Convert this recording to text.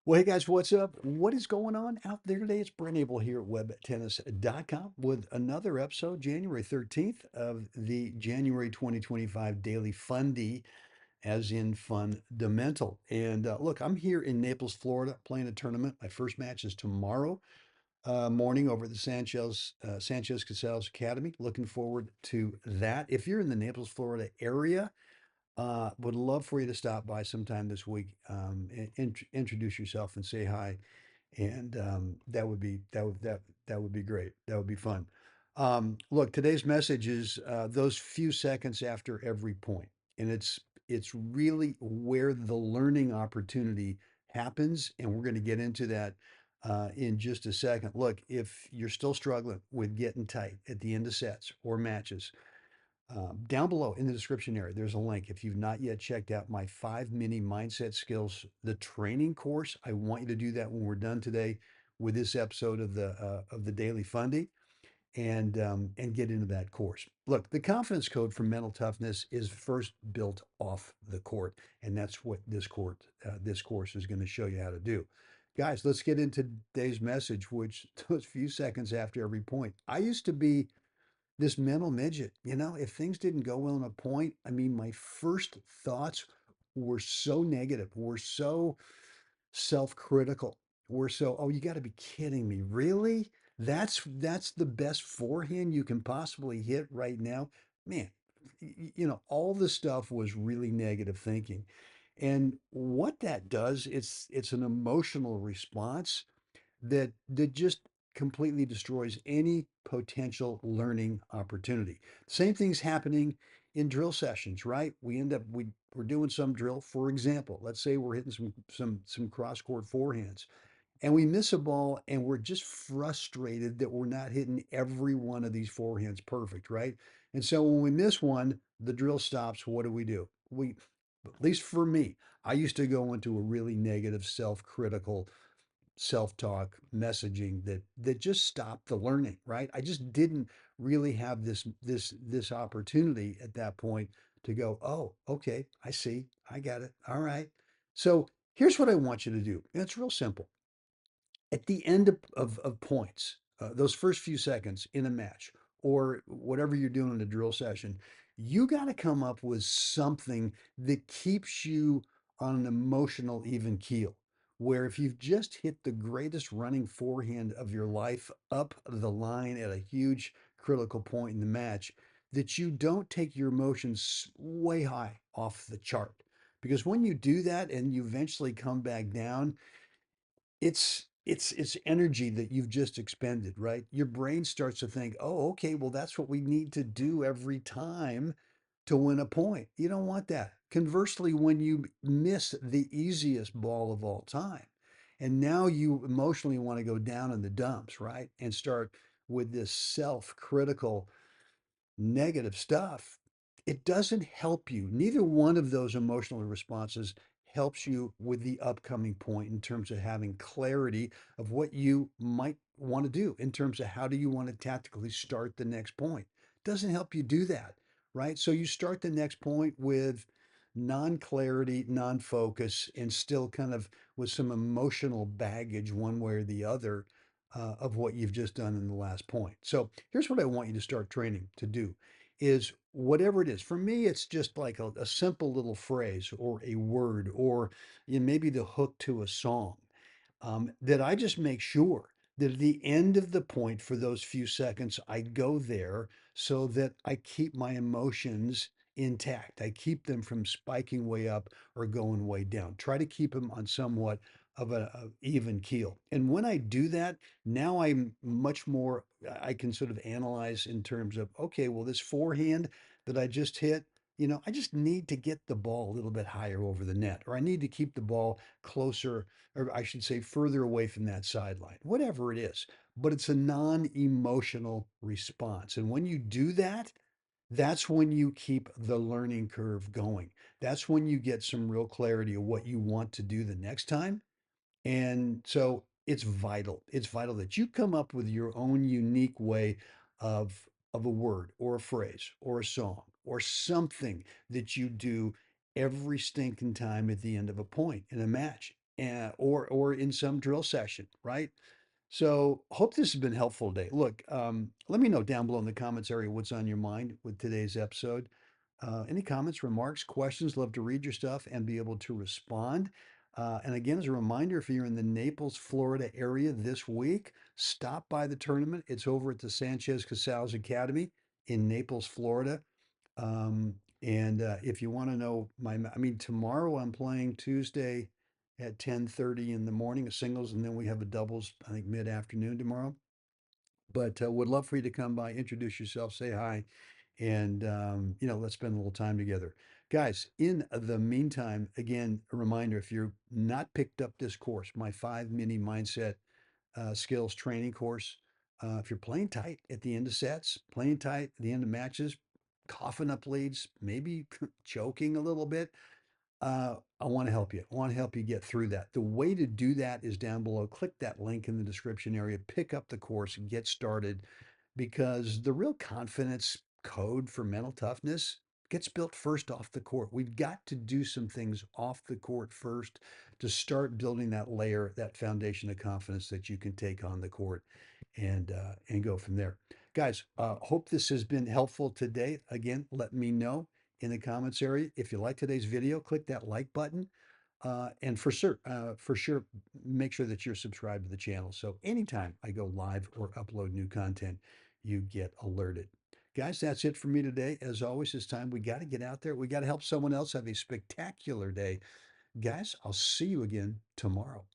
Well, hey guys, what's up? What is going on out there today? It's Brent Abel here at webtennis.com with another episode, January 13th of the January 2025 Daily Fundy, as in fundamental. And look, I'm here in Naples, Florida, playing a tournament. My first match is tomorrow morning over at the Sanchez Casales Academy. Looking forward to that. If you're in the Naples, Florida area, would love for you to stop by sometime this week, introduce yourself and say hi, and that would be great. That would be fun. Look, today's message is those few seconds after every point, and it's really where the learning opportunity happens, and we're going to get into that in just a second. Look, if you're still struggling with getting tight at the end of sets or matches, down below in the description area, there's a link. If you've not yet checked out my 5 mini mindset skills, the training course, I want you to do that when we're done today with this episode of the Daily Fundy, and get into that course. Look, the confidence code for mental toughness is first built off the court, and that's what this course is going to show you how to do. Guys, let's get into today's message, which those few seconds after every point. I used to be this mental midget. If things didn't go well in a point, I mean, my first thoughts were so negative, were so self-critical, were so, oh, you got to be kidding me. Really? That's the best forehand you can possibly hit right now. Man, all the stuff was really negative thinking. And what that does, it's an emotional response that just completely destroys any potential learning opportunity. Same thing's happening in drill sessions, right? We're doing some drill. For example, let's say we're hitting some cross court forehands and we miss a ball and we're just frustrated that we're not hitting every one of these forehands perfect, right? And so when we miss one, the drill stops. What do? At least for me, I used to go into a really negative, self-critical self-talk messaging that just stopped the learning, right? I just didn't really have this opportunity at that point to go, oh, okay, I see, I got it, all right. So here's what I want you to do, and it's real simple. At the end of points, those first few seconds in a match or whatever you're doing in a drill session, you got to come up with something that keeps you on an emotional even keel. Where if you've just hit the greatest running forehand of your life up the line at a huge critical point in the match, that you don't take your emotions way high off the chart. Because when you do that and you eventually come back down, it's energy that you've just expended, right? Your brain starts to think, oh, okay, well, that's what we need to do every time to win a point. You don't want that. Conversely, when you miss the easiest ball of all time, and now you emotionally want to go down in the dumps, right? And start with this self-critical negative stuff, it doesn't help you. Neither one of those emotional responses helps you with the upcoming point in terms of having clarity of what you might want to do in terms of how do you want to tactically start the next point. It doesn't help you do that, right? So you start the next point with non-clarity, non-focus, and still kind of with some emotional baggage one way or the other of what you've just done in the last point. So here's what I want you to start training to do is whatever it is. For me, it's just like a simple little phrase or a word or maybe the hook to a song that I just make sure that at the end of the point for those few seconds, I go there so that I keep my emotions intact. I keep them from spiking way up or going way down. Try to keep them on somewhat of a even keel. And when I do that, now I'm much more, I can sort of analyze in terms of, okay, well, this forehand that I just hit, I just need to get the ball a little bit higher over the net, or I need to keep the ball closer, or I should say further away from that sideline, whatever it is. But it's a non emotional response. And when you do that, that's when you keep the learning curve going. That's when you get some real clarity of what you want to do the next time. And so it's vital. It's vital that you come up with your own unique way of a word or a phrase or a song or something that you do every stinking time at the end of a point in a match. or in some drill session, right? So hope this has been helpful today. Look, let me know down below in the comments area what's on your mind with today's episode. Any comments, remarks, questions? Love to read your stuff and be able to respond. And again, as a reminder, if you're in the Naples, Florida area this week, stop by the tournament. It's over at the Sanchez Casals Academy in Naples, Florida. And if you want to know I mean, tomorrow I'm playing Tuesday at 10:30 in the morning, a singles, and then we have a doubles, I think mid-afternoon tomorrow. But would love for you to come by, introduce yourself, say hi, and let's spend a little time together. Guys, in the meantime, again, a reminder, if you're not picked up this course, my 5 mini mindset skills training course, if you're playing tight at the end of sets, playing tight at the end of matches, coughing up leads, maybe choking a little bit, I want to help you. I want to help you get through that. The way to do that is down below. Click that link in the description area, pick up the course and get started, because the real confidence code for mental toughness gets built first off the court. We've got to do some things off the court first to start building that layer, that foundation of confidence that you can take on the court and go from there. Guys, hope this has been helpful today. Again, let me know in the comments area. If you like today's video, click that like button. And for sure, make sure that you're subscribed to the channel. So anytime I go live or upload new content, you get alerted. Guys, that's it for me today. As always, it's time we got to get out there. We got to help someone else have a spectacular day. Guys, I'll see you again tomorrow.